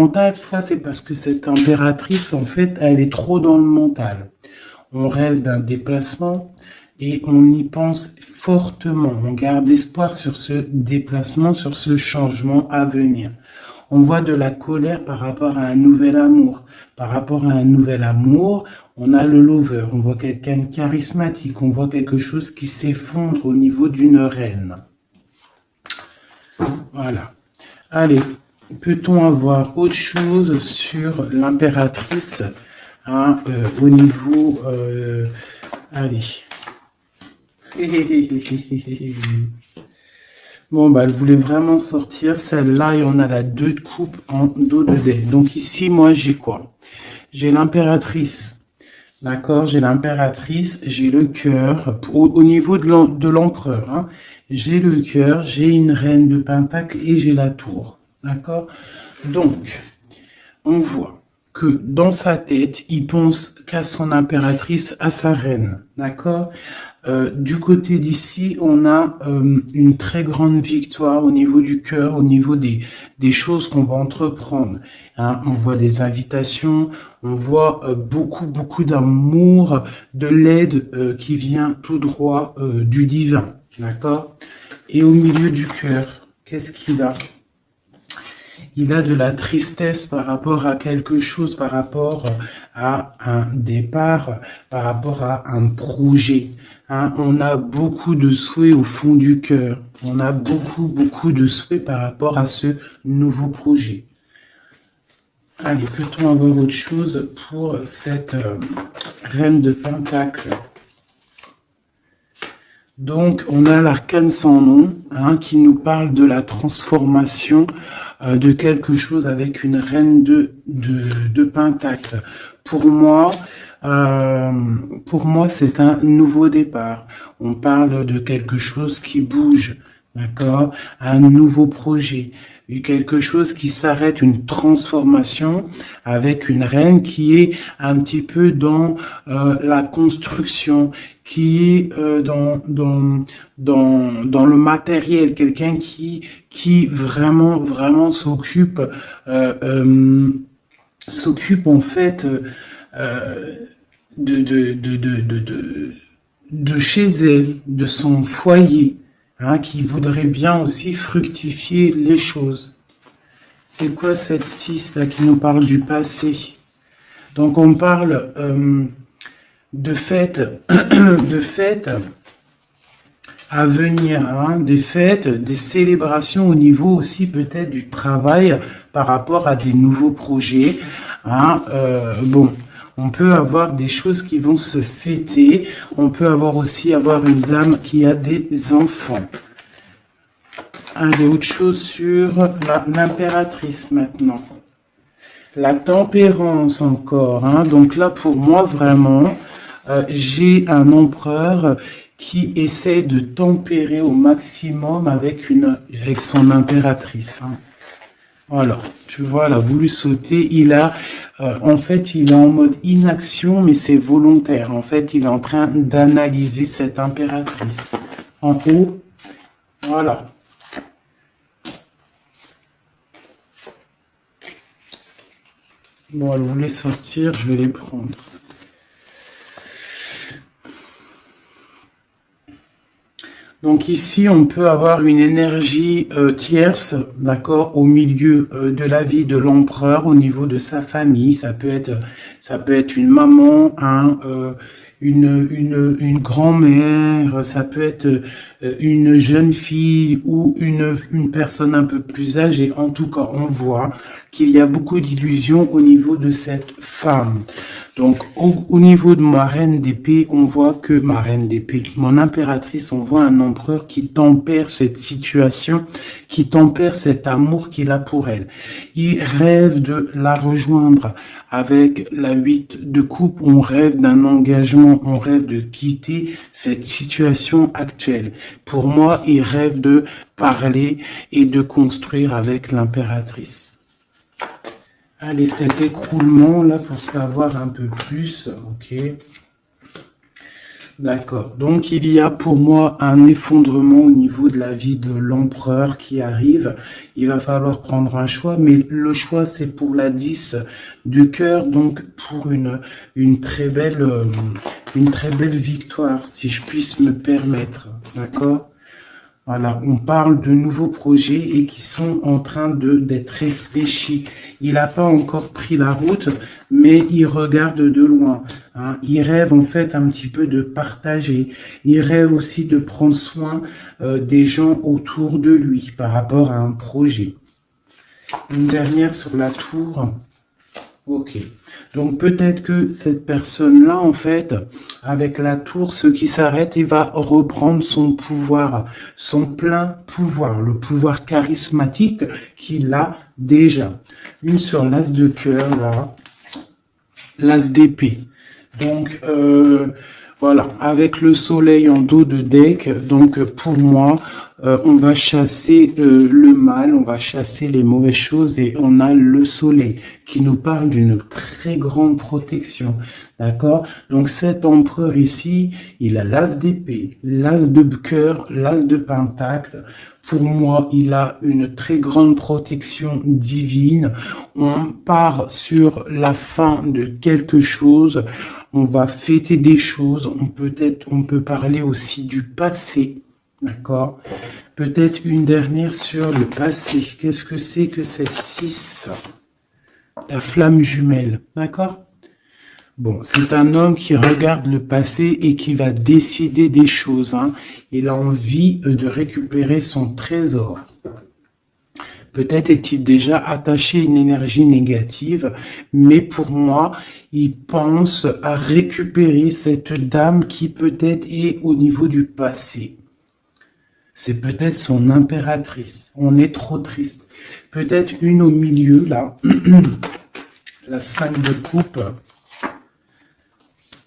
mental, soit c'est parce que cette impératrice, en fait, elle est trop dans le mental. On rêve d'un déplacement et on y pense fortement. On garde espoir sur ce déplacement, sur ce changement à venir. On voit de la colère par rapport à un nouvel amour. Par rapport à un nouvel amour, on a le lover. On voit quelqu'un de charismatique. On voit quelque chose qui s'effondre au niveau d'une reine. Voilà. Allez, peut-on avoir autre chose sur l'impératrice au niveau... allez. Bon, bah, elle voulait vraiment sortir. Celle-là, et on a la 2 de coupe en dos de dé. Donc ici, moi, j'ai quoi? J'ai l'impératrice. D'accord? J'ai l'impératrice, j'ai le cœur. Au niveau de l'empereur, hein, j'ai le cœur, j'ai une reine de pentacle et j'ai la tour. D'accord? Donc, on voit que dans sa tête, il pense qu'à son impératrice, à sa reine. D'accord? Du côté d'ici, on a une très grande victoire au niveau du cœur, au niveau des choses qu'on va entreprendre. Hein. On voit des invitations, on voit beaucoup d'amour, de l'aide qui vient tout droit du divin. D'accord? Et au milieu du cœur, qu'est-ce qu'il a? Il a de la tristesse par rapport à quelque chose, par rapport à un départ, par rapport à un projet. Hein, on a beaucoup de souhaits au fond du cœur. On a beaucoup de souhaits par rapport à ce nouveau projet. Allez, peut-on avoir autre chose pour cette reine de pentacle? Donc, on a l'arcane sans nom, hein, qui nous parle de la transformation de quelque chose avec une reine de pentacle. Pour moi, c'est un nouveau départ. On parle de quelque chose qui bouge, d'accord? Un nouveau projet, quelque chose qui s'arrête, une transformation avec une reine qui est un petit peu dans la construction, qui est dans le matériel, quelqu'un qui vraiment s'occupe en fait de chez elle, de son foyer, hein, qui voudrait bien aussi fructifier les choses. C'est quoi cette 6 là qui nous parle du passé? Donc on parle de fêtes à venir, hein, des fêtes, des célébrations au niveau aussi peut-être du travail par rapport à des nouveaux projets. Hein, bon, on peut avoir des choses qui vont se fêter. On peut aussi avoir une dame qui a des enfants. Allez, autre chose sur l'impératrice maintenant. La tempérance encore. Hein, donc là, pour moi, vraiment, j'ai un empereur qui essaie de tempérer au maximum avec son impératrice. Hein. Voilà, tu vois, elle a voulu sauter. En fait, il est en mode inaction, mais c'est volontaire. En fait, il est en train d'analyser cette impératrice. En haut, voilà. Bon, elle voulait sortir, je vais les prendre. Donc ici, on peut avoir une énergie tierce, d'accord, au milieu de la vie de l'empereur, au niveau de sa famille. Ça peut être une maman, hein, une grand-mère, ça peut être une jeune fille ou une personne un peu plus âgée. En tout cas, on voit qu'il y a beaucoup d'illusions au niveau de cette femme. Donc, au niveau de ma reine d'épée, on voit que ma reine d'épée, mon impératrice, on voit un empereur qui tempère cette situation, qui tempère cet amour qu'il a pour elle. Il rêve de la rejoindre avec la 8 de coupe. On rêve d'un engagement, on rêve de quitter cette situation actuelle. Pour moi, il rêve de parler et de construire avec l'impératrice. Allez, cet écroulement là pour savoir un peu plus, ok. D'accord. Donc, il y a pour moi un effondrement au niveau de la vie de l'empereur qui arrive. Il va falloir prendre un choix, mais le choix, c'est pour la 10 du cœur, donc pour une très belle victoire, si je puisse me permettre. D'accord? Voilà, on parle de nouveaux projets et qui sont en train d'être réfléchis. Il n'a pas encore pris la route, mais il regarde de loin. Hein. Il rêve en fait un petit peu de partager. Il rêve aussi de prendre soin des gens autour de lui par rapport à un projet. Une dernière sur la tour. Ok. Donc peut-être que cette personne-là, en fait, avec la tour, ce qui s'arrête, il va reprendre son pouvoir, son plein pouvoir, le pouvoir charismatique qu'il a déjà. Une sur l'as de cœur, là, l'as d'épée. Donc, voilà, avec le soleil en dos de deck, donc pour moi, on va chasser le mal, on va chasser les mauvaises choses et on a le soleil qui nous parle d'une très grande protection, d'accord? Donc cet empereur ici, il a l'as d'épée, l'as de cœur, l'as de pentacle. Pour moi, il a une très grande protection divine. On part sur la fin de quelque chose. On va fêter des choses. On peut parler aussi du passé. D'accord? Peut-être une dernière sur le passé. Qu'est-ce que c'est que cette 6? La flamme jumelle. D'accord? Bon, c'est un homme qui regarde le passé et qui va décider des choses. Hein. Il a envie de récupérer son trésor. Peut-être est-il déjà attaché à une énergie négative, mais pour moi, il pense à récupérer cette dame qui peut-être est au niveau du passé. C'est peut-être son impératrice. On est trop triste. Peut-être une au milieu, là. La 5 de coupe.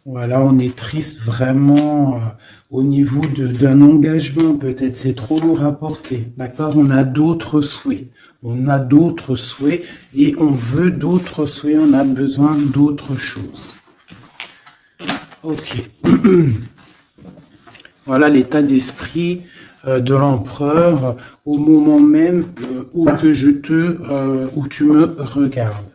Voilà, on est triste vraiment au niveau d'un engagement, peut-être c'est trop lourd à porter, d'accord? On a d'autres souhaits, on a d'autres souhaits et on veut d'autres souhaits, on a besoin d'autres choses. Ok. Voilà l'état d'esprit de l'empereur au moment même où tu me regardes.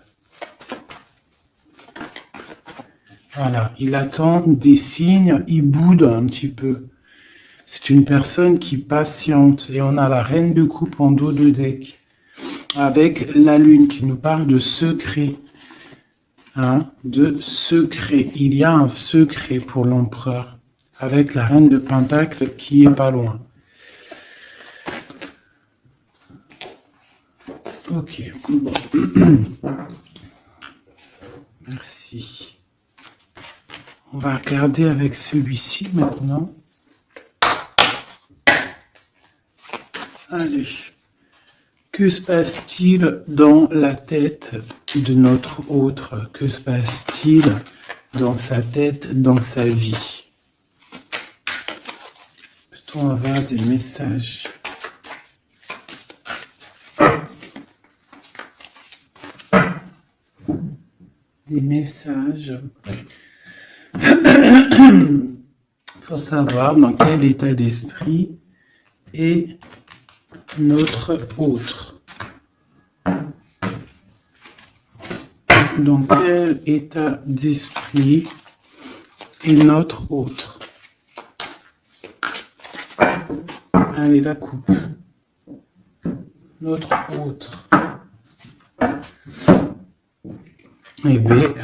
Voilà, il attend des signes, il boude un petit peu. C'est une personne qui patiente. Et on a la reine de coupe en dos de deck. Avec la lune qui nous parle de secret. Hein, de secret. Il y a un secret pour l'empereur. Avec la reine de pentacle qui est pas loin. Ok, bon. Merci. On va regarder avec celui-ci maintenant. Allez. Que se passe-t-il dans la tête de notre autre? Que se passe-t-il dans sa tête, dans sa vie? Peut-on avoir des messages? Des messages pour savoir dans quel état d'esprit est notre autre. Dans quel état d'esprit est notre autre? Allez, la coupe. Notre autre. Eh bien,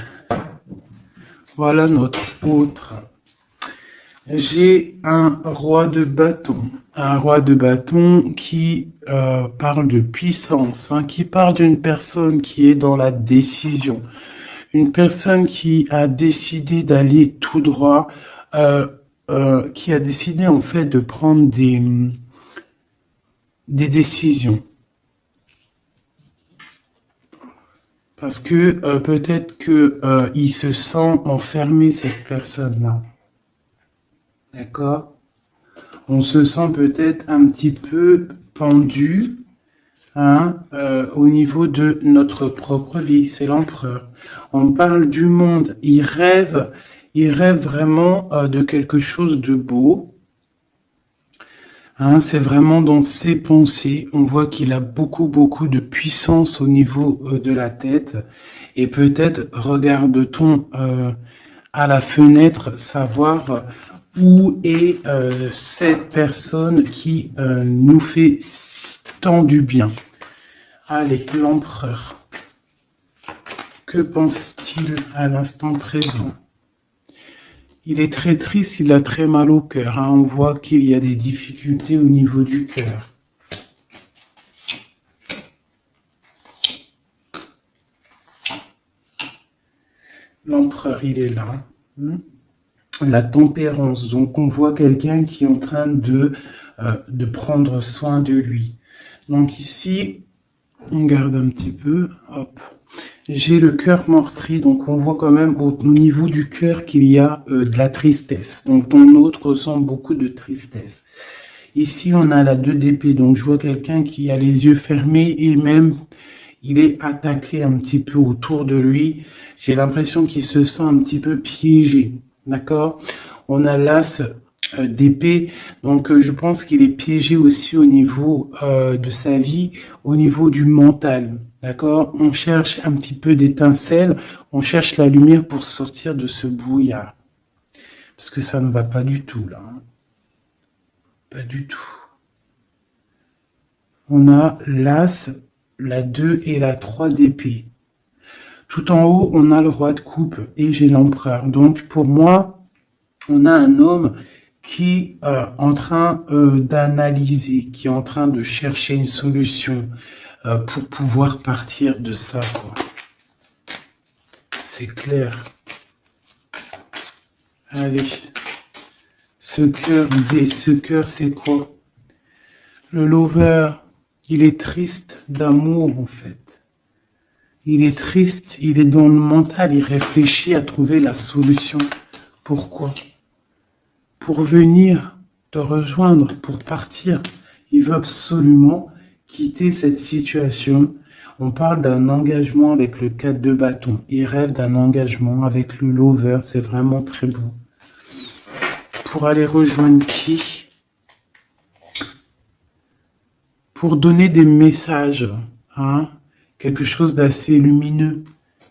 voilà notre autre. J'ai un roi de bâton. Un roi de bâton qui parle de puissance, hein, qui parle d'une personne qui est dans la décision. Une personne qui a décidé d'aller tout droit, qui a décidé en fait de prendre des décisions. Parce que peut-être que il se sent enfermé, cette personne-là. D'accord? On se sent peut-être un petit peu pendu, hein, au niveau de notre propre vie. C'est l'empereur. On parle du monde. Il rêve Il rêve vraiment de quelque chose de beau. Hein, c'est vraiment dans ses pensées. On voit qu'il a beaucoup de puissance au niveau de la tête. Et peut-être regarde-t-on à la fenêtre savoir où est cette personne qui nous fait tant du bien. Allez, l'empereur. Que pense-t-il à l'instant présent? Il est très triste, il a très mal au cœur. Hein. On voit qu'il y a des difficultés au niveau du cœur. L'empereur, il est là. La tempérance. Donc, on voit quelqu'un qui est en train de prendre soin de lui. Donc ici, on garde un petit peu. Hop. J'ai le cœur meurtri, donc on voit quand même au niveau du cœur qu'il y a de la tristesse. Donc ton autre ressent beaucoup de tristesse. Ici, on a la 2 d'épée, donc je vois quelqu'un qui a les yeux fermés et même il est attaqué un petit peu autour de lui. J'ai l'impression qu'il se sent un petit peu piégé, d'accord? On a l'as d'épée, donc je pense qu'il est piégé aussi au niveau de sa vie, au niveau du mental, d'accord? On cherche un petit peu d'étincelle, on cherche la lumière pour sortir de ce brouillard, parce que ça ne va pas du tout là, hein. Pas du tout. On a l'as, la 2 et la 3 d'épée. Tout en haut, on a le roi de coupe et j'ai l'empereur. Donc pour moi, on a un homme qui est en train d'analyser, qui est en train de chercher une solution pour pouvoir partir de ça. C'est clair. Allez. Ce cœur, c'est quoi? Le lover, il est triste d'amour en fait. Il est triste, il est dans le mental, il réfléchit à trouver la solution. Pourquoi? Pour venir te rejoindre, pour partir. Il veut absolument quitter cette situation. On parle d'un engagement avec le 4 de bâton. Il rêve d'un engagement avec le lover. C'est vraiment très beau. Pour aller rejoindre qui? Pour donner des messages. Hein? Quelque chose d'assez lumineux.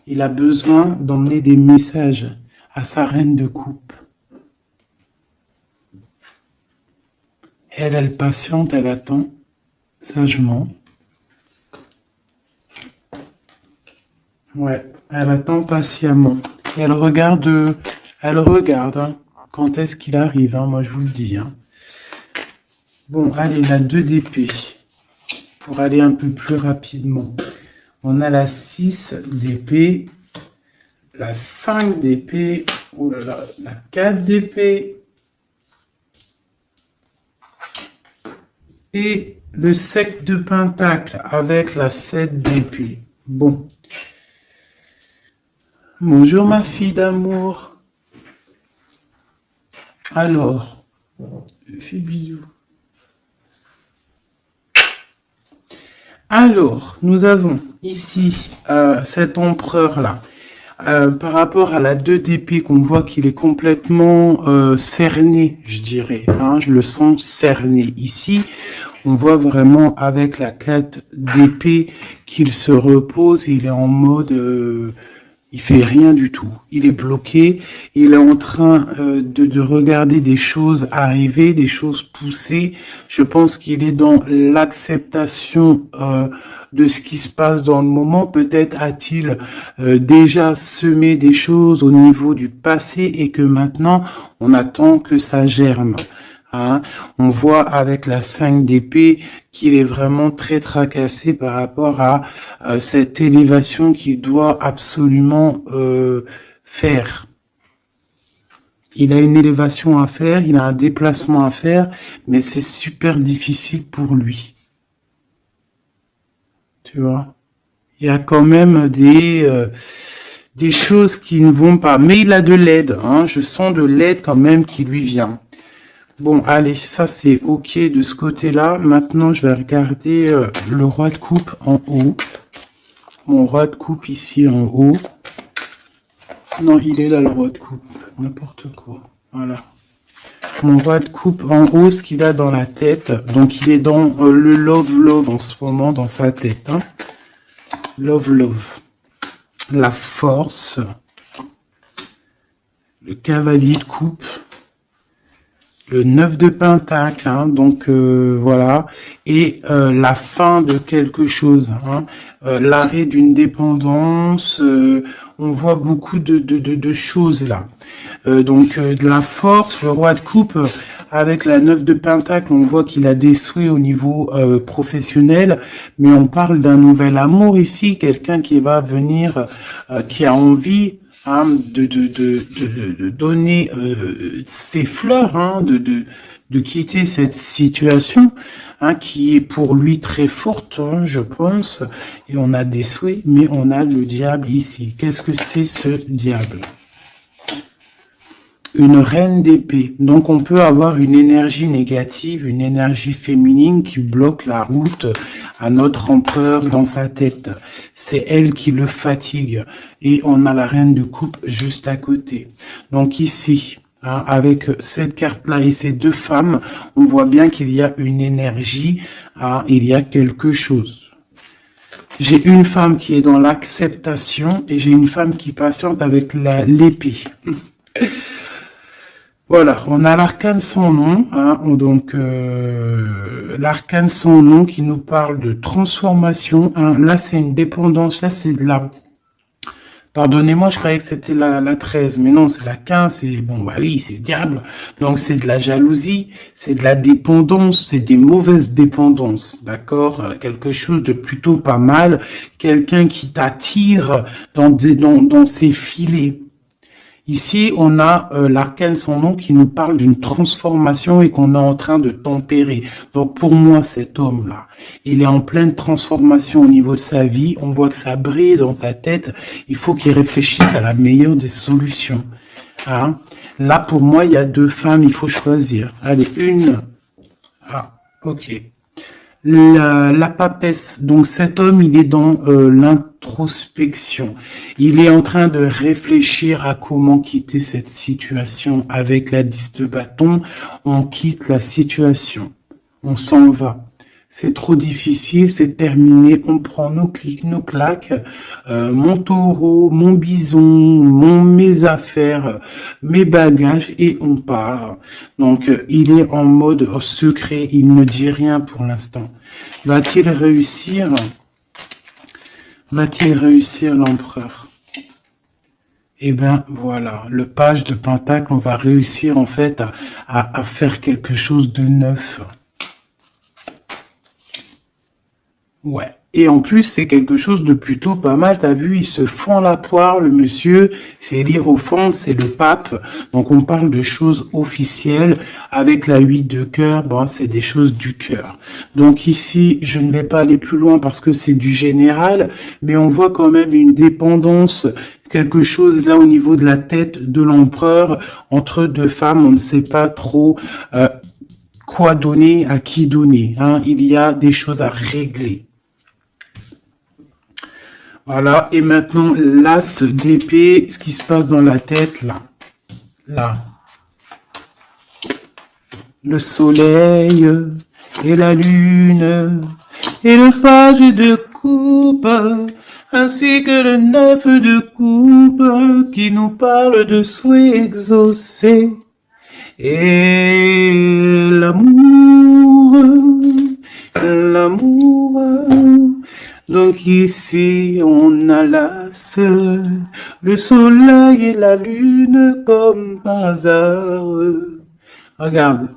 Il a besoin d'emmener des messages à sa reine de coupe. Elle patiente, elle attend sagement. Ouais, elle attend patiemment. Et elle regarde, hein, quand est-ce qu'il arrive, hein, moi je vous le dis. Hein. Bon, allez, la 2 d'épée, pour aller un peu plus rapidement. On a la 6 d'épée, la 5 d'épée, oh là là, la 4 d'épée, et le 7 de pentacle avec la 7 d'épée. Bon. Bonjour ma fille d'amour. Alors, fais bisous. Alors, nous avons ici cet empereur-là. Par rapport à la 2 d'épée, qu'on voit qu'il est complètement cerné, je dirais. Hein, je le sens cerné. Ici, on voit vraiment avec la 4 d'épée qu'il se repose. Il est en mode... il fait rien du tout. Il est bloqué. Il est en train de regarder des choses arriver, des choses pousser. Je pense qu'il est dans l'acceptation de ce qui se passe dans le moment. Peut-être a-t-il déjà semé des choses au niveau du passé et que maintenant, on attend que ça germe. Hein, on voit avec la 5 d'épée qu'il est vraiment très tracassé par rapport à cette élévation qu'il doit absolument faire. Il a une élévation à faire, il a un déplacement à faire, mais c'est super difficile pour lui. Tu vois, il y a quand même des choses qui ne vont pas, mais il a de l'aide. Hein, je sens de l'aide quand même qui lui vient. Bon, allez, ça c'est ok de ce côté-là. Maintenant, je vais regarder le roi de coupe en haut. Mon roi de coupe ici en haut. Non, il est là le roi de coupe. n'importe quoi. Voilà. Mon roi de coupe en haut, ce qu'il a dans la tête. Donc, il est dans le love en ce moment, dans sa tête. Hein. Love. La force. Le cavalier de coupe. Le 9 de pentacle, hein, donc voilà, et la fin de quelque chose, hein, l'arrêt d'une dépendance, on voit beaucoup de choses là. Donc de la force, le roi de coupe, avec la 9 de pentacle, on voit qu'il a des souhaits au niveau professionnel, mais on parle d'un nouvel amour ici, quelqu'un qui va venir, qui a envie, hein, de donner ses fleurs, hein, de quitter cette situation, hein, qui est pour lui très forte, hein, je pense, et on a des souhaits, mais on a le diable ici. Qu'est-ce que c'est ce diable? Une reine d'épée. Donc on peut avoir une énergie négative, une énergie féminine qui bloque la route à notre empereur dans sa tête. C'est elle qui le fatigue. Et on a la reine de coupe juste à côté. Donc ici, hein, avec cette carte-là et ces deux femmes, on voit bien qu'il y a une énergie, hein, il y a quelque chose. J'ai une femme qui est dans l'acceptation et j'ai une femme qui patiente avec l'épée. Voilà, on a l'arcane sans nom, hein, donc l'arcane sans nom qui nous parle de transformation. Hein, là, c'est une dépendance, là, c'est de la... Pardonnez-moi, je croyais que c'était la 13, mais non, c'est la 15, c'est... Bon, bah oui, c'est diable. Donc, c'est de la jalousie, c'est de la dépendance, c'est des mauvaises dépendances, d'accord? Quelque chose de plutôt pas mal, quelqu'un qui t'attire dans ses filets. Ici, on a l'arcane sans nom qui nous parle d'une transformation et qu'on est en train de tempérer. Donc, pour moi, cet homme-là, il est en pleine transformation au niveau de sa vie. On voit que ça brille dans sa tête. Il faut qu'il réfléchisse à la meilleure des solutions. Hein? Là, pour moi, il y a deux femmes, il faut choisir. Allez, une. Ah, ok. La papesse, donc cet homme, il est dans l'introspection. Il est en train de réfléchir à comment quitter cette situation. Avec la 10 de bâton, on quitte la situation. On s'en va. C'est trop difficile, c'est terminé. On prend nos clics, nos claques, mon taureau, mon bison, mes affaires, mes bagages et on part. Donc, il est en mode secret. Il ne dit rien pour l'instant. Va-t-il réussir? Va-t-il réussir, l'empereur? Eh ben, voilà. Le page de pentacle, on va réussir, en fait, à faire quelque chose de neuf. Ouais. Et en plus, c'est quelque chose de plutôt pas mal. T'as vu, il se fend la poire, le monsieur. C'est l'hiérophant, c'est le pape. Donc, on parle de choses officielles. Avec la 8 de cœur, bon, c'est des choses du cœur. Donc ici, je ne vais pas aller plus loin parce que c'est du général. Mais on voit quand même une dépendance, quelque chose là au niveau de la tête de l'empereur. Entre deux femmes, on ne sait pas trop quoi donner, à qui donner. Hein. Il y a des choses à régler. Voilà, et maintenant, l'as d'épée, ce qui se passe dans la tête, là. Là. Le soleil et la lune et le page de coupe, ainsi que le 9 de coupe qui nous parle de souhaits exaucés. Et l'amour. Donc ici, on a l'as, le soleil et la lune comme par hasard. Regarde.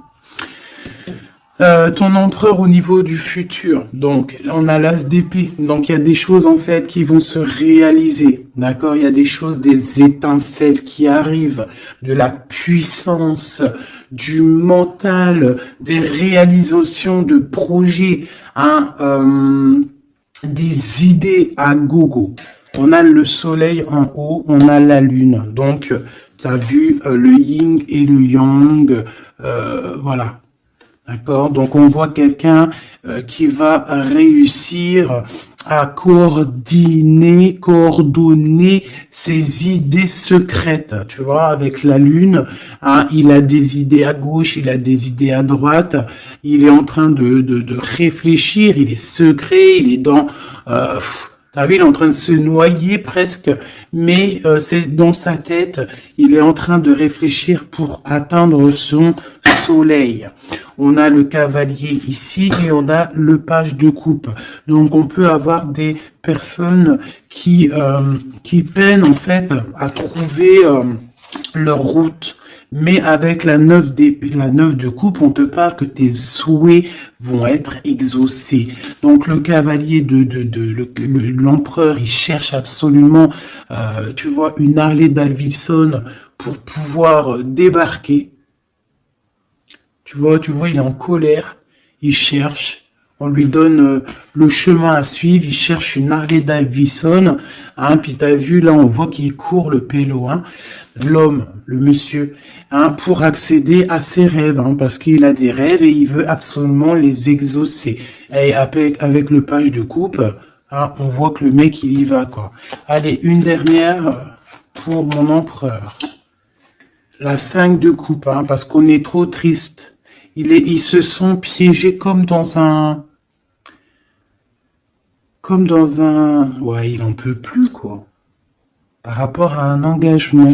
Ton empereur au niveau du futur. Donc, on a l'as d'épée. Donc, il y a des choses, en fait, qui vont se réaliser. D'accord? Il y a des choses, des étincelles qui arrivent, de la puissance, du mental, des réalisations de projets, hein, des idées à gogo. On a le soleil en haut, on a la lune. Donc, tu as vu le yin et le yang, voilà. D'accord? Donc on voit quelqu'un qui va réussir à coordonner ses idées secrètes. Tu vois, avec la lune, hein, il a des idées à gauche, il a des idées à droite. Il est en train de réfléchir. Il est secret. Il est dans t'as vu, il est en train de se noyer presque, mais c'est dans sa tête, il est en train de réfléchir pour atteindre son soleil. On a le cavalier ici et on a le page de coupe. Donc on peut avoir des personnes qui peinent en fait à trouver leur route. Mais avec la neuf de coupe, on te parle que tes souhaits vont être exaucés. Donc le cavalier l'empereur, il cherche absolument, tu vois, une Harley Davidson pour pouvoir débarquer. Tu vois, il est en colère, il cherche. On lui donne le chemin à suivre, il cherche une Harley Davidson. Hein, puis t'as vu, là, on voit qu'il court le pélo, hein, l'homme, le monsieur, hein, pour accéder à ses rêves, hein, parce qu'il a des rêves et il veut absolument les exaucer. Et avec le page de coupe, hein, on voit que le mec, il y va, quoi. Allez, une dernière pour mon empereur. La 5 de coupe, hein, parce qu'on est trop triste. Il se sent piégé comme dans un... Ouais, il en peut plus, quoi. Par rapport à un engagement.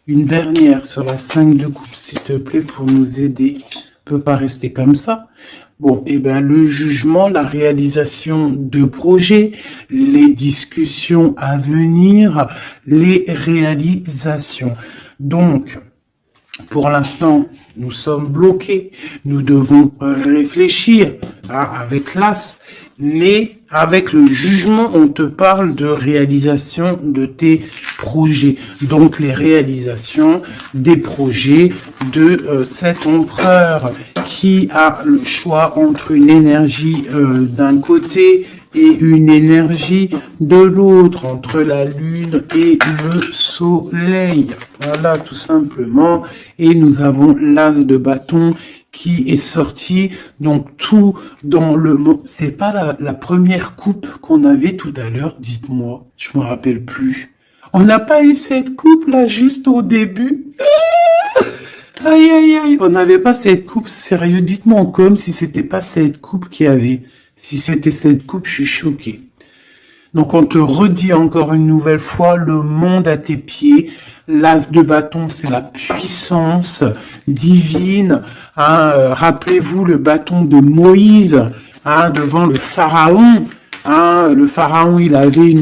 Une dernière sur la 5 de coupe, s'il te plaît, pour nous aider. On peut pas rester comme ça. Bon, et ben le jugement, la réalisation de projets, les discussions à venir, les réalisations. Donc, pour l'instant, nous sommes bloqués. Nous devons réfléchir avec l'as. Mais avec le jugement, on te parle de réalisation de tes projets. Donc les réalisations des projets de cet empereur qui a le choix entre une énergie d'un côté et une énergie de l'autre, entre la lune et le soleil. Voilà, tout simplement. Et nous avons l'as de bâton qui est sorti, donc tout dans le... C'est pas la première coupe qu'on avait tout à l'heure, dites-moi, je me rappelle plus. On n'a pas eu cette coupe là juste au début. Aïe aïe aïe, on n'avait pas cette coupe, sérieux, dites-moi comme si c'était pas cette coupe qu'il y avait. Si c'était cette coupe, je suis choqué. Donc on te redit encore une nouvelle fois, le monde à tes pieds. L'as de bâton, c'est la puissance divine. Hein, rappelez-vous le bâton de Moïse, hein, devant le pharaon. Hein, le pharaon, il avait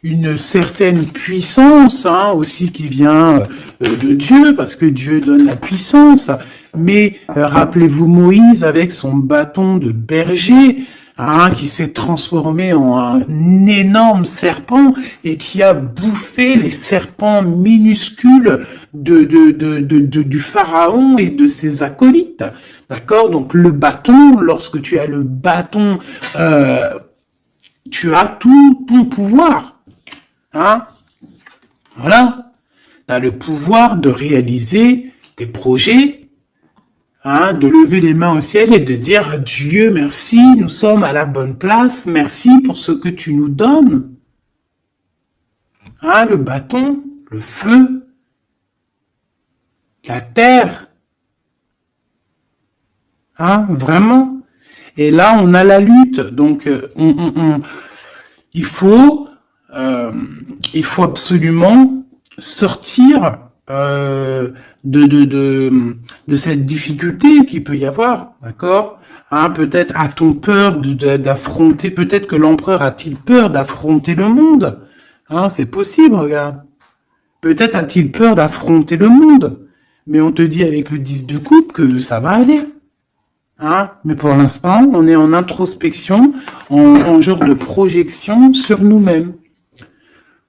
une certaine puissance, hein, aussi qui vient de Dieu, parce que Dieu donne la puissance. Mais rappelez-vous Moïse avec son bâton de berger, hein, qui s'est transformé en un énorme serpent et qui a bouffé les serpents minuscules du pharaon et de ses acolytes. D'accord? Donc le bâton, lorsque tu as le bâton, tu as tout ton pouvoir. Hein? Voilà. Tu as le pouvoir de réaliser tes projets, hein, de lever les mains au ciel et de dire Dieu, merci, nous sommes à la bonne place, merci pour ce que tu nous donnes. Hein, le bâton, le feu, la terre. Hein, vraiment. Et là, on a la lutte. Donc, il faut absolument sortir de cette difficulté qu'il peut y avoir, d'accord? Hein, peut-être a-t-on peur d'affronter, peut-être que l'empereur a-t-il peur d'affronter le monde? Hein, c'est possible, regarde. Peut-être a-t-il peur d'affronter le monde. Mais on te dit avec le 10 de coupe que ça va aller. Hein, mais pour l'instant, on est en introspection, en genre de projection sur nous-mêmes.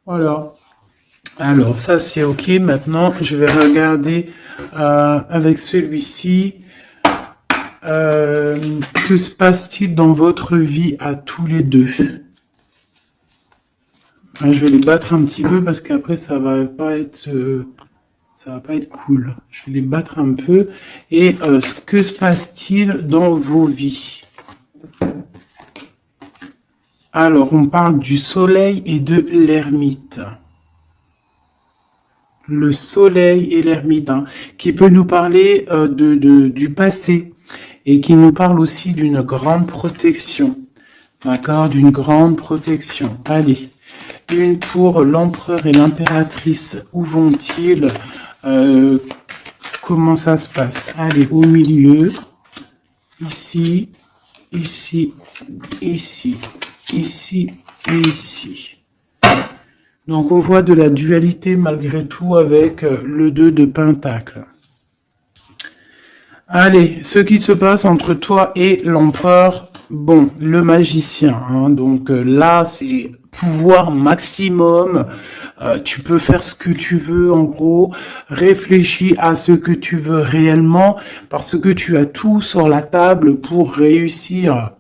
Voilà. Alors, ça c'est ok. Maintenant, je vais regarder avec celui-ci. Que se passe-t-il dans votre vie à tous les deux? Je vais les battre un petit peu parce qu'après, ça va pas être Ça va pas être cool. Je vais les battre un peu. Et que se passe-t-il dans vos vies? Alors, on parle du soleil et de l'ermite. Le soleil et l'ermite, hein, qui peut nous parler du passé et qui nous parle aussi d'une grande protection. D'accord? D'une grande protection. Allez, une pour l'empereur et l'impératrice. Où vont-ils? Comment ça se passe? Allez, au milieu. Ici, ici, ici, ici et ici. Donc on voit de la dualité malgré tout avec le 2 de Pentacle. Allez, ce qui se passe entre toi et l'empereur, bon, le magicien, hein, donc là c'est pouvoir maximum, tu peux faire ce que tu veux en gros, réfléchis à ce que tu veux réellement, parce que tu as tout sur la table pour réussir.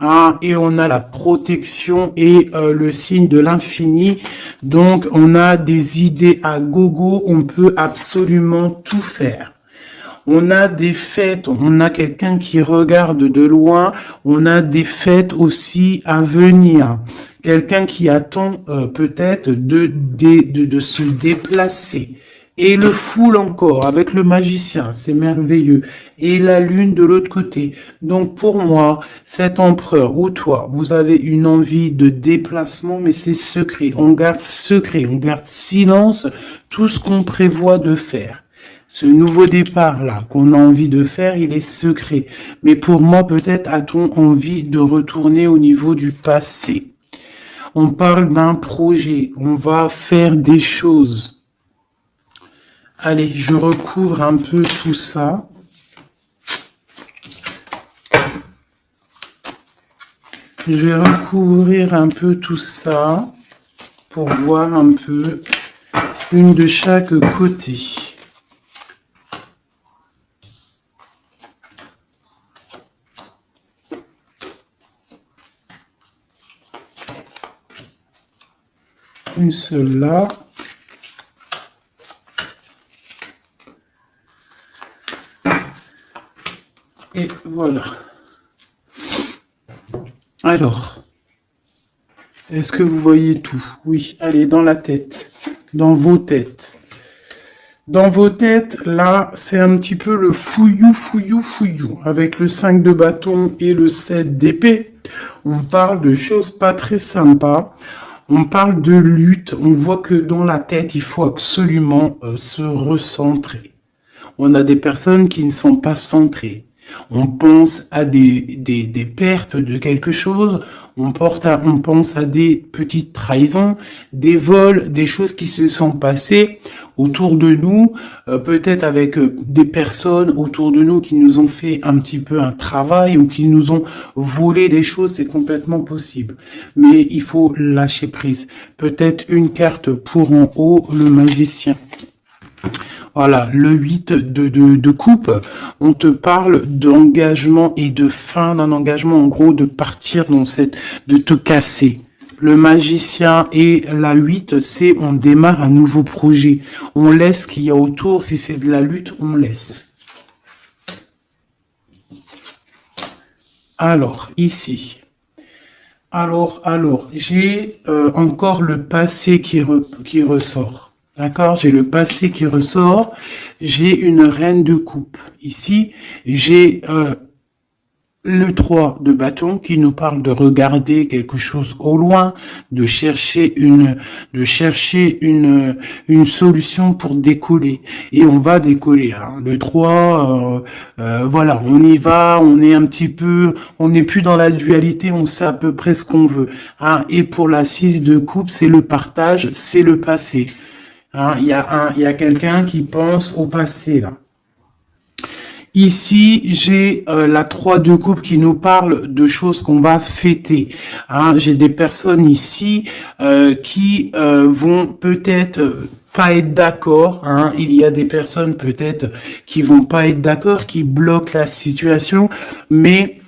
Ah, et on a la protection et le signe de l'infini. Donc, on a des idées à gogo. On peut absolument tout faire. On a des fêtes. On a quelqu'un qui regarde de loin. On a des fêtes aussi à venir. Quelqu'un qui attend peut-être de se déplacer. Et le foule encore avec le magicien, c'est merveilleux. Et la lune de l'autre côté. Donc pour moi, cet empereur ou toi, vous avez une envie de déplacement, mais c'est secret. On garde secret, on garde silence tout ce qu'on prévoit de faire. Ce nouveau départ-là qu'on a envie de faire, il est secret. Mais pour moi, peut-être a-t-on envie de retourner au niveau du passé. On parle d'un projet, on va faire des choses. Allez, je recouvre un peu tout ça. Je vais recouvrir un peu tout ça pour voir un peu une de chaque côté. Une seule là. Et voilà. Alors, est-ce que vous voyez tout? Oui, allez, dans la tête, dans vos têtes. Dans vos têtes, là, c'est un petit peu le fouillou, fouillou, fouillou. Avec le 5 de bâton et le 7 d'épée, on parle de choses pas très sympas. On parle de lutte. On voit que dans la tête, il faut absolument se recentrer. On a des personnes qui ne sont pas centrées. On pense à des pertes de quelque chose, on pense à des petites trahisons, des vols, des choses qui se sont passées autour de nous, peut-être avec des personnes autour de nous qui nous ont fait un petit peu un travail ou qui nous ont volé des choses, c'est complètement possible. Mais il faut lâcher prise. Peut-être une carte pour en haut, le magicien. Voilà, le 8 de coupe, on te parle d'engagement et de fin d'un engagement, en gros, de partir dans de te casser. Le magicien et la 8, c'est on démarre un nouveau projet. On laisse ce qu'il y a autour, si c'est de la lutte, on laisse. Alors, ici. Alors, j'ai encore le passé qui ressort. D'accord, j'ai le passé qui ressort, j'ai une reine de coupe. Ici, j'ai le 3 de bâton qui nous parle de regarder quelque chose au loin, de chercher une solution pour décoller. Et on va décoller. Hein. Le 3, voilà, on y va, on est un petit peu, on n'est plus dans la dualité, on sait à peu près ce qu'on veut. Hein. Et pour la 6 de coupe, c'est le partage, c'est le passé. Hein, il y a quelqu'un qui pense au passé, là. Ici, j'ai la 3 de coupe qui nous parle de choses qu'on va fêter. Hein, j'ai des personnes ici qui vont peut-être pas être d'accord. Hein. Il y a des personnes peut-être qui vont pas être d'accord, qui bloquent la situation. Mais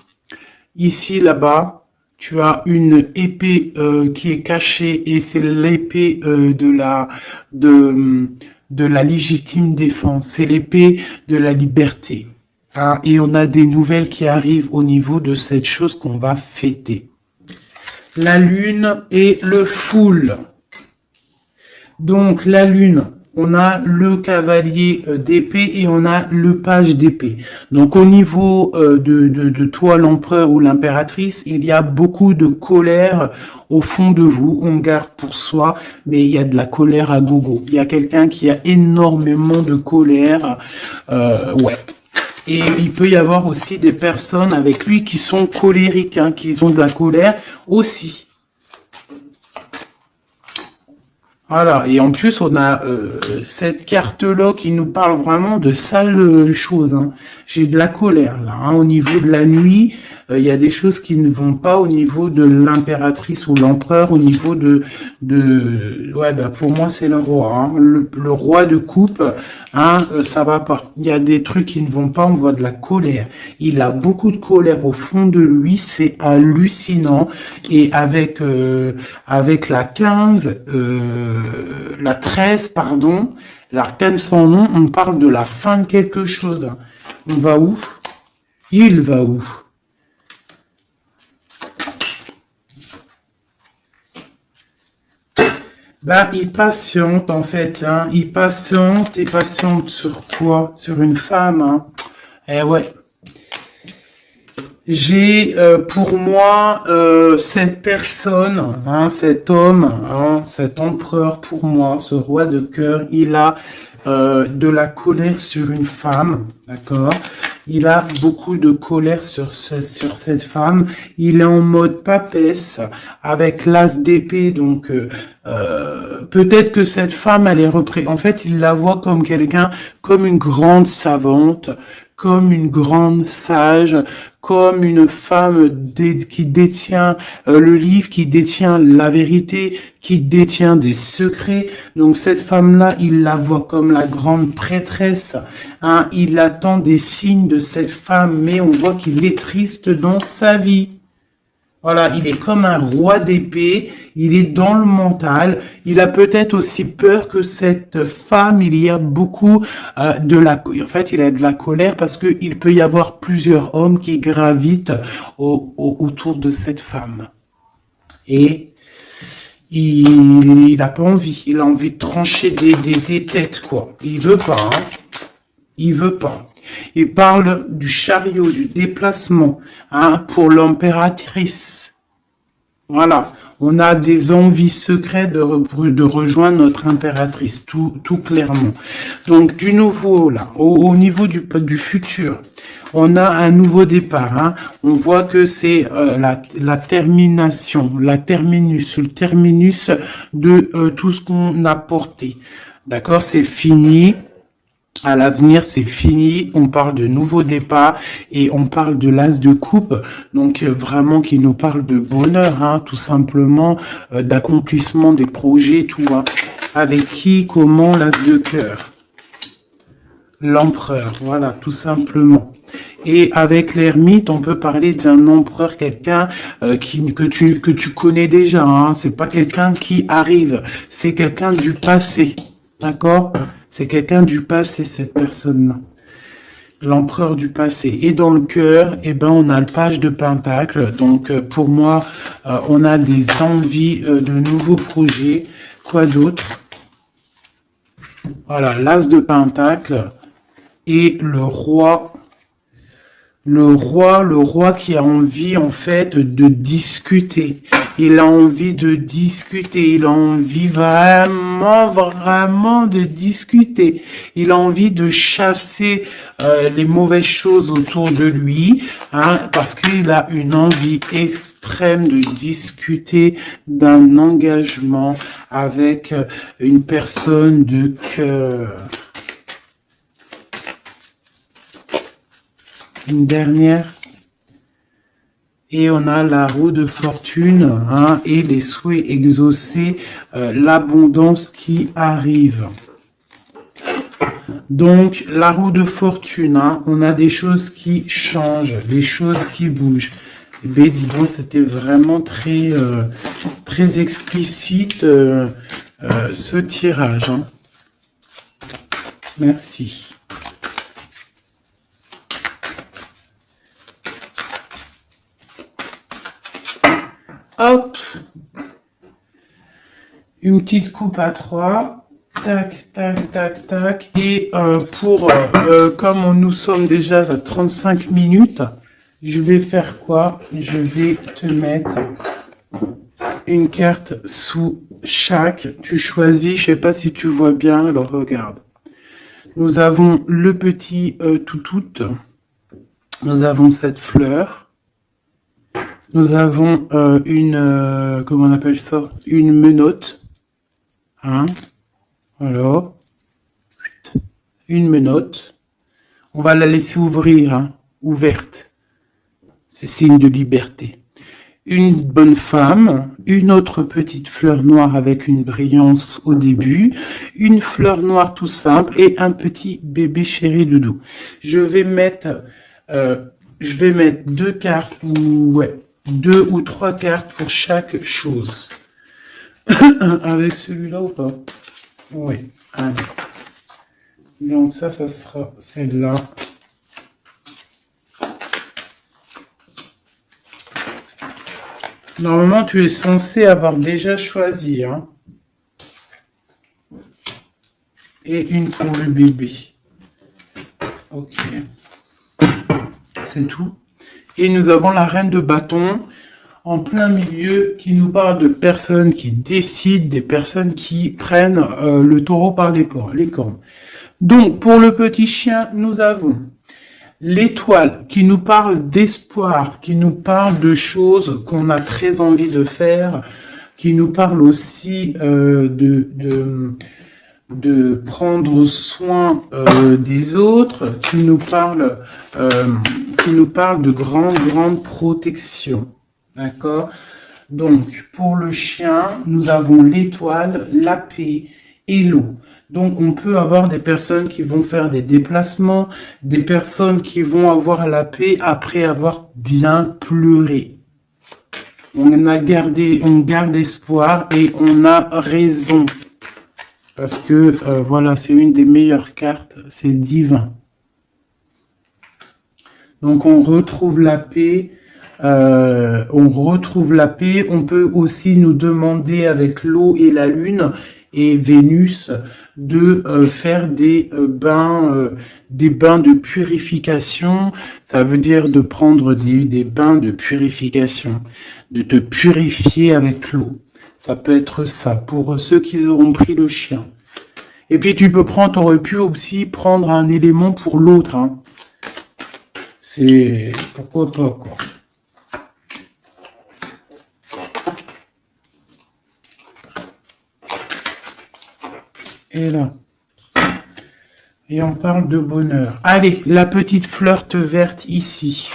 ici, là-bas, tu as une épée qui est cachée et c'est l'épée de la légitime défense. C'est l'épée de la liberté. Hein, et on a des nouvelles qui arrivent au niveau de cette chose qu'on va fêter. La lune et le fool. Donc la lune, on a le cavalier d'épée et on a le page d'épée. Donc au niveau de toi, l'empereur ou l'impératrice, il y a beaucoup de colère au fond de vous. On garde pour soi, mais il y a de la colère à gogo. Il y a quelqu'un qui a énormément de colère. Ouais. Et il peut y avoir aussi des personnes avec lui qui sont colériques, hein, qui ont de la colère aussi. Voilà, et en plus, on a cette carte-là qui nous parle vraiment de sales choses. Hein. J'ai de la colère, là. Hein. Au niveau de la nuit, il y a des choses qui ne vont pas au niveau de l'impératrice ou l'empereur, au niveau ouais, bah, pour moi, c'est le roi. Hein. Le roi de coupe, hein, ça va pas. Il y a des trucs qui ne vont pas, on voit de la colère. Il a beaucoup de colère au fond de lui, c'est hallucinant. Et avec la 15, la 13, pardon, l'arcane sans nom, on parle de la fin de quelque chose. On va où? Il va où? Bah, il patiente, en fait, hein. Il patiente, et patiente sur quoi? Sur une femme, hein. Eh ouais. J'ai pour moi cette personne, hein, cet homme, hein, cet empereur pour moi, ce roi de cœur, il a de la colère sur une femme, d'accord? Il a beaucoup de colère sur cette femme. Il est en mode papesse avec l'as d'épée, donc peut-être que cette femme, elle est en fait, il la voit comme quelqu'un, comme une grande savante, comme une grande sage, comme une femme qui détient le livre, qui détient la vérité, qui détient des secrets. Donc cette femme-là, il la voit comme la grande prêtresse. Hein, il attend des signes de cette femme, mais on voit qu'il est triste dans sa vie. Voilà, il est comme un roi d'épée, il est dans le mental, il a peut-être aussi peur que cette femme, il y a beaucoup en fait, il a de la colère parce que il peut y avoir plusieurs hommes qui gravitent autour de cette femme. Et il a pas envie, il a envie de trancher des têtes, quoi. Il veut pas, hein. Il veut pas. Il parle du chariot, du déplacement, hein, pour l'impératrice. Voilà. On a des envies secrètes de rejoindre notre impératrice, tout clairement. Donc, du nouveau, là, au niveau du futur, on a un nouveau départ. Hein. On voit que c'est la termination, le terminus de tout ce qu'on a porté. D'accord, c'est fini. À l'avenir, c'est fini. On parle de nouveau départ et on parle de l'as de coupe. Donc vraiment qui nous parle de bonheur, hein, tout simplement, d'accomplissement des projets, tout. Hein. Avec qui, comment, l'as de cœur. L'empereur, voilà, tout simplement. Et avec l'ermite, on peut parler d'un empereur, quelqu'un que tu connais déjà. Hein. C'est pas quelqu'un qui arrive, c'est quelqu'un du passé. D'accord? C'est quelqu'un du passé, cette personne-là. L'empereur du passé. Et dans le cœur, eh ben, on a le page de Pentacle. Donc, pour moi, on a des envies de nouveaux projets. Quoi d'autre? Voilà, l'as de Pentacle. Et le roi. Le roi qui a envie, en fait, de discuter. Il a envie de discuter. Il a envie vraiment de discuter. Il a envie de chasser les mauvaises choses autour de lui, hein, parce qu'il a une envie extrême de discuter d'un engagement avec une personne de cœur. Une dernière. Et on a la roue de fortune, hein, et les souhaits exaucés, l'abondance qui arrive. Donc, la roue de fortune, hein, on a des choses qui changent, des choses qui bougent. Eh bien, dis donc, c'était vraiment très explicite ce tirage. Hein. Merci. Hop. Une petite coupe à 3. Tac, tac, tac, tac. Et comme nous sommes déjà à 35 minutes, je vais faire quoi? Je vais te mettre une carte sous chaque. Tu choisis, je sais pas si tu vois bien, alors regarde. Nous avons le petit toutout. Nous avons cette fleur. Nous avons comment on appelle ça? Une menotte. Hein? Voilà. Une menotte. On va la laisser ouvrir, hein? Ouverte. C'est signe de liberté. Une bonne femme, une autre petite fleur noire avec une brillance au début, une fleur noire tout simple et un petit bébé chéri doudou. Je vais mettre deux cartes deux ou trois cartes pour chaque chose. Avec celui-là ou pas? Oui. Allez. Donc ça sera celle-là. Normalement, tu es censé avoir déjà choisi, hein. Et une pour le bébé. Ok. C'est tout. Et nous avons la reine de bâton en plein milieu qui nous parle de personnes qui décident, des personnes qui prennent le taureau par les cornes. Donc, pour le petit chien, nous avons l'étoile qui nous parle d'espoir, qui nous parle de choses qu'on a très envie de faire, qui nous parle aussi de prendre soin des autres, qui nous parle de grande protection. D'accord? Donc, pour le chien, nous avons l'étoile, la paix et l'eau. Donc, on peut avoir des personnes qui vont faire des déplacements, des personnes qui vont avoir la paix après avoir bien pleuré. On garde espoir et on a raison. Parce que, voilà, c'est une des meilleures cartes, c'est divin. Donc, on retrouve la paix. On peut aussi nous demander avec l'eau et la lune et Vénus de faire des bains de purification. Ça veut dire de prendre des bains de purification, de te purifier avec l'eau. Ça peut être ça pour ceux qui auront pris le chien. Et puis t'aurais pu aussi prendre un élément pour l'autre, hein. C'est pourquoi pas, quoi. Et là. Et on parle de bonheur. Allez, la petite fleur verte ici.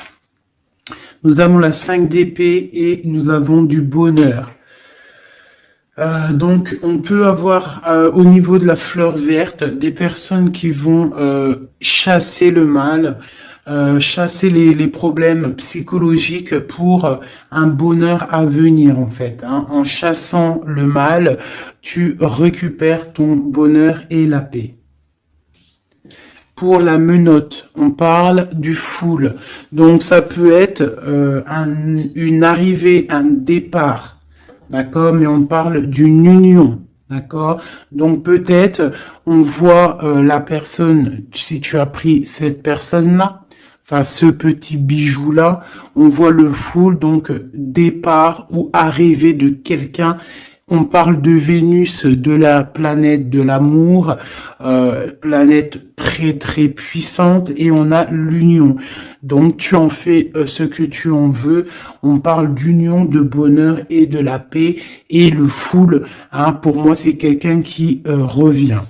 Nous avons la 5 d'épée et nous avons du bonheur. Donc, on peut avoir au niveau de la fleur verte des personnes qui vont chasser le mal, chasser les problèmes psychologiques pour un bonheur à venir en fait. Hein. En chassant le mal, tu récupères ton bonheur et la paix. Pour la menotte, on parle du full. Donc ça peut être une arrivée, un départ, d'accord, mais on parle d'une union. D'accord? Donc peut-être on voit la personne, si tu as pris cette personne-là, enfin ce petit bijou-là, on voit le full, donc départ ou arrivée de quelqu'un. On parle de Vénus, de la planète de l'amour, planète très très puissante, et on a l'union. Donc tu en fais ce que tu en veux. On parle d'union, de bonheur et de la paix, et le full, hein, pour moi c'est quelqu'un qui revient.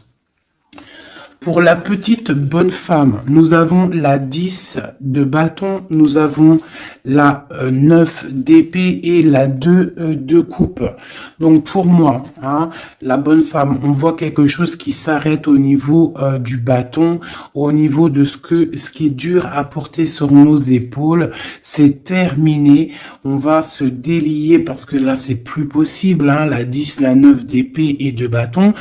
Pour la petite bonne femme, nous avons la 10 de bâton, nous avons la 9 d'épée et la 2 de coupe. Donc pour moi, hein, la bonne femme, on voit quelque chose qui s'arrête au niveau du bâton, au niveau de ce qui est dur à porter sur nos épaules. C'est terminé, on va se délier parce que là c'est plus possible, hein, la 10, la 9 d'épée et de bâton.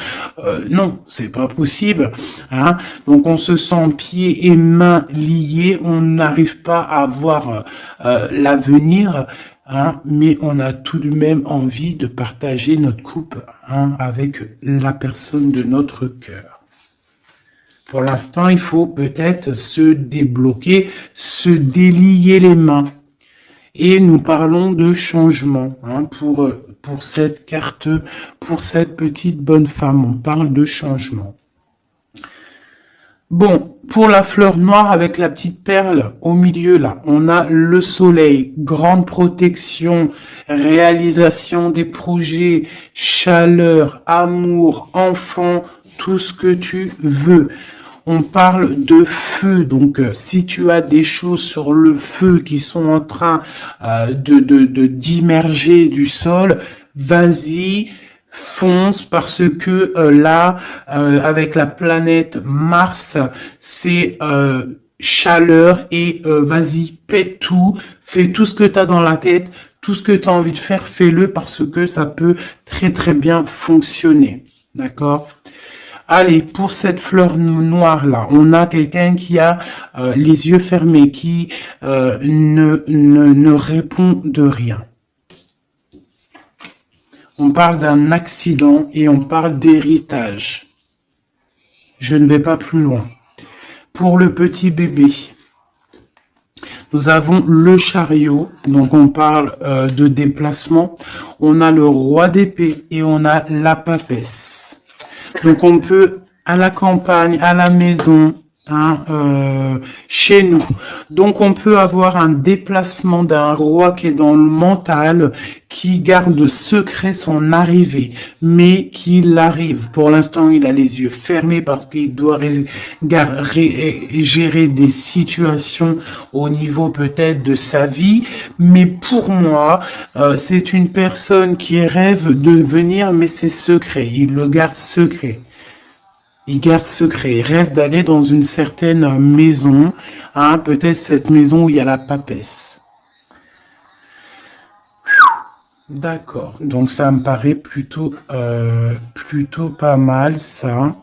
Non, c'est pas possible. Hein. Donc on se sent pieds et mains liés, on n'arrive pas à voir l'avenir, hein, mais on a tout de même envie de partager notre couple, hein, avec la personne de notre cœur. Pour l'instant, il faut peut-être se débloquer, se délier les mains. Et nous parlons de changement, hein, pour cette carte, pour cette petite bonne femme. On parle de changement. Bon, pour la fleur noire avec la petite perle au milieu là, on a le soleil, grande protection, réalisation des projets, chaleur, amour, enfant, tout ce que tu veux. On parle de feu, donc si tu as des choses sur le feu qui sont en train d'immerger du sol, vas-y, fonce, parce que là, avec la planète Mars, c'est chaleur, et vas-y, pète tout, fais tout ce que tu as dans la tête, tout ce que tu as envie de faire, fais-le, parce que ça peut très très bien fonctionner. D'accord ? Allez, pour cette fleur noire là, on a quelqu'un qui a les yeux fermés, qui ne répond de rien. On parle d'un accident et on parle d'héritage. Je ne vais pas plus loin. Pour le petit bébé, nous avons le chariot, donc on parle de déplacement. On a le roi d'épée et on a la papesse. Donc on peut, à la campagne, à la maison, hein, chez nous. Donc on peut avoir un déplacement d'un roi qui est dans le mental, qui garde secret son arrivée, mais qu'il arrive. Pour l'instant, il a les yeux fermés parce qu'il doit gérer des situations au niveau peut-être de sa vie. Mais pour moi, c'est une personne qui rêve de venir, mais c'est secret. Il le garde secret. Il garde secret, il rêve d'aller dans une certaine maison, hein, peut-être cette maison où il y a la papesse. D'accord, donc ça me paraît plutôt pas mal ça.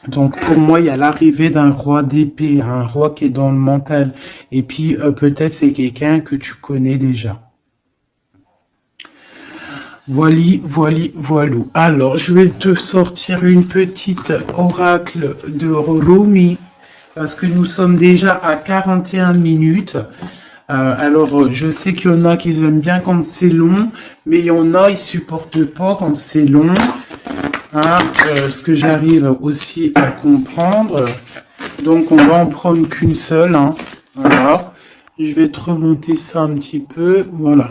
Donc pour moi, il y a l'arrivée d'un roi d'épée, un roi qui est dans le mental, et puis peut-être c'est quelqu'un que tu connais déjà. Voilou. Alors, je vais te sortir une petite oracle de Rumi, parce que nous sommes déjà à 41 minutes. Alors, je sais qu'il y en a qui aiment bien quand c'est long, mais il y en a, ils supportent pas quand c'est long. Hein, ce que j'arrive aussi à comprendre. Donc, on va en prendre qu'une seule. Hein. Voilà. Je vais te remonter ça un petit peu. Voilà.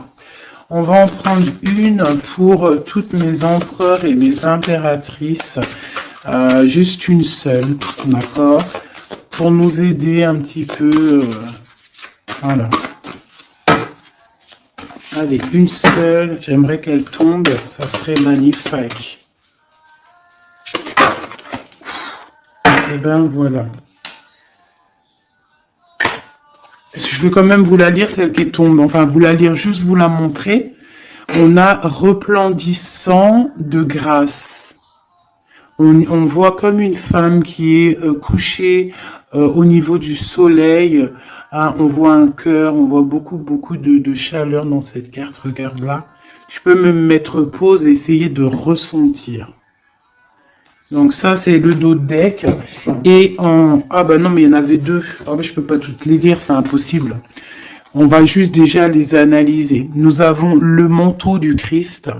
On va en prendre une pour toutes mes empereurs et mes impératrices. Juste une seule, d'accord? Pour nous aider un petit peu. Voilà. Allez, une seule. J'aimerais qu'elle tombe. Ça serait magnifique. Et ben voilà. Je vais quand même vous la lire, celle qui tombe. Enfin, vous la lire, juste vous la montrer. On a resplendissant de grâce. On voit comme une femme qui est couchée au niveau du soleil. Hein, on voit un cœur, on voit beaucoup de chaleur dans cette carte. Regarde là. Je peux me mettre pause et essayer de ressentir. Donc ça, c'est le dos de deck. Et en... Ah bah non, mais il y en avait deux. Ah bah, je peux pas toutes les lire, c'est impossible. On va juste déjà les analyser. Nous avons le manteau du Christ.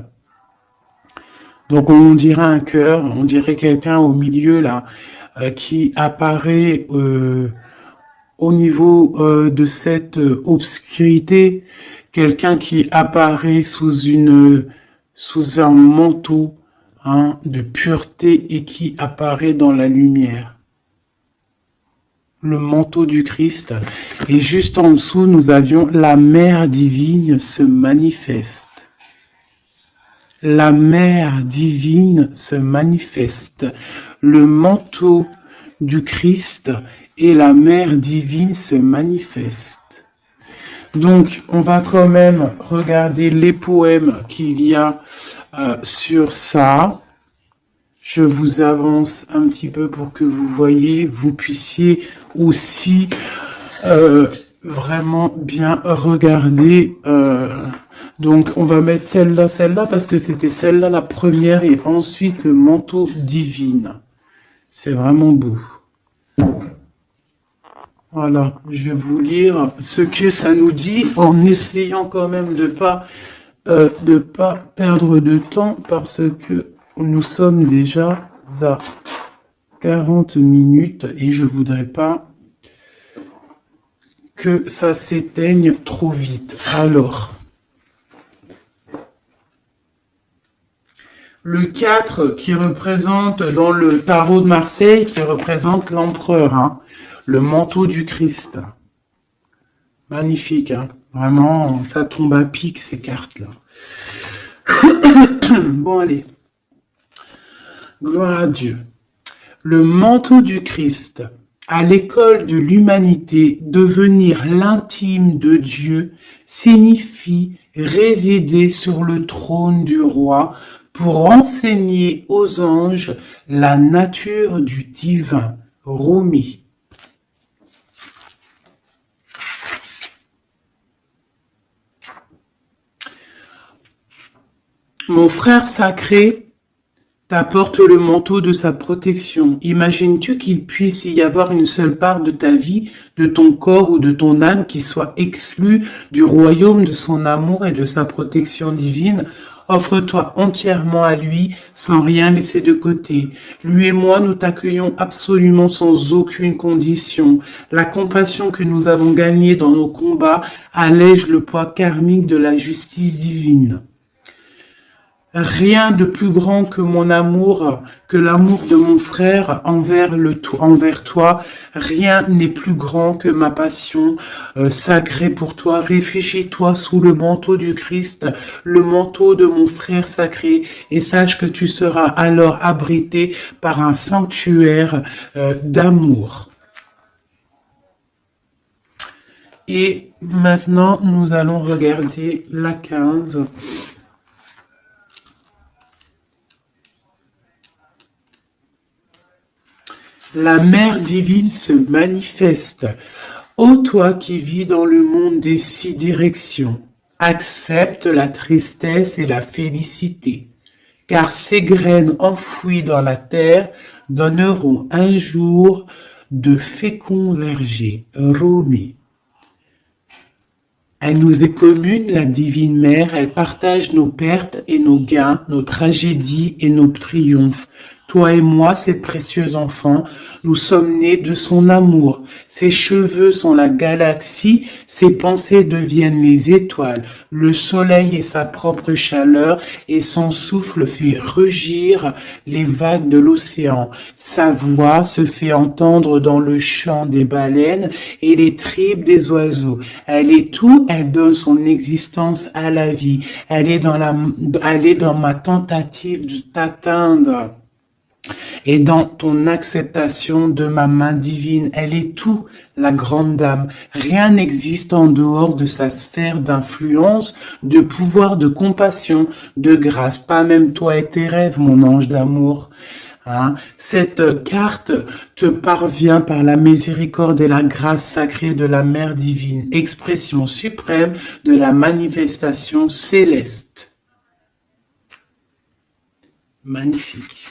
Donc on dirait un cœur, on dirait quelqu'un au milieu là, qui apparaît au niveau de cette obscurité. Quelqu'un qui apparaît sous un manteau, hein, de pureté, et qui apparaît dans la lumière. Le manteau du Christ. Et juste en dessous, nous avions la mère divine se manifeste. La mère divine se manifeste. Le manteau du Christ et la mère divine se manifestent. Donc, on va quand même regarder les poèmes qu'il y a sur ça. Je vous avance un petit peu pour que vous voyez, vous puissiez aussi vraiment bien regarder. Donc, on va mettre celle-là, parce que c'était celle-là la première, et ensuite le manteau divin. C'est vraiment beau. Voilà, je vais vous lire ce que ça nous dit, en essayant quand même de pas perdre de temps, parce que nous sommes déjà à 40 minutes et je voudrais pas que ça s'éteigne trop vite. Alors, le 4 qui représente dans le tarot de Marseille, qui représente l'empereur, hein, le manteau du Christ. Magnifique, hein. Vraiment, ça tombe à pic ces cartes-là. Bon, allez. Gloire à Dieu. Le manteau du Christ, à l'école de l'humanité, devenir l'intime de Dieu, signifie résider sur le trône du roi pour enseigner aux anges la nature du divin. Rumi. Mon frère sacré t'apporte le manteau de sa protection. Imagines-tu qu'il puisse y avoir une seule part de ta vie, de ton corps ou de ton âme qui soit exclue du royaume de son amour et de sa protection divine? Offre-toi entièrement à lui, sans rien laisser de côté. Lui et moi, nous t'accueillons absolument sans aucune condition. La compassion que nous avons gagnée dans nos combats allège le poids karmique de la justice divine. Rien de plus grand que mon amour, que l'amour de mon frère envers toi. Rien n'est plus grand que ma passion sacrée pour toi. Réfugie-toi sous le manteau du Christ, le manteau de mon frère sacré, et sache que tu seras alors abrité par un sanctuaire d'amour. Et maintenant, nous allons regarder la 15. La mère divine se manifeste. Ô toi qui vis dans le monde des 6 directions, accepte la tristesse et la félicité, car ces graines enfouies dans la terre donneront un jour de féconds vergers. Rumi. Elle nous est commune, la divine mère, elle partage nos pertes et nos gains, nos tragédies et nos triomphes. Toi et moi, ces précieux enfants, nous sommes nés de son amour. Ses cheveux sont la galaxie, ses pensées deviennent les étoiles. Le soleil est sa propre chaleur et son souffle fait rugir les vagues de l'océan. Sa voix se fait entendre dans le chant des baleines et les tripes des oiseaux. Elle est tout, elle donne son existence à la vie. Elle est dans ma tentative de t'atteindre. Et dans ton acceptation de ma main divine, elle est tout, la grande dame. Rien n'existe en dehors de sa sphère d'influence, de pouvoir, de compassion, de grâce. Pas même toi et tes rêves, mon ange d'amour. Hein? Cette carte te parvient par la miséricorde et la grâce sacrée de la Mère divine, expression suprême de la manifestation céleste. Magnifique.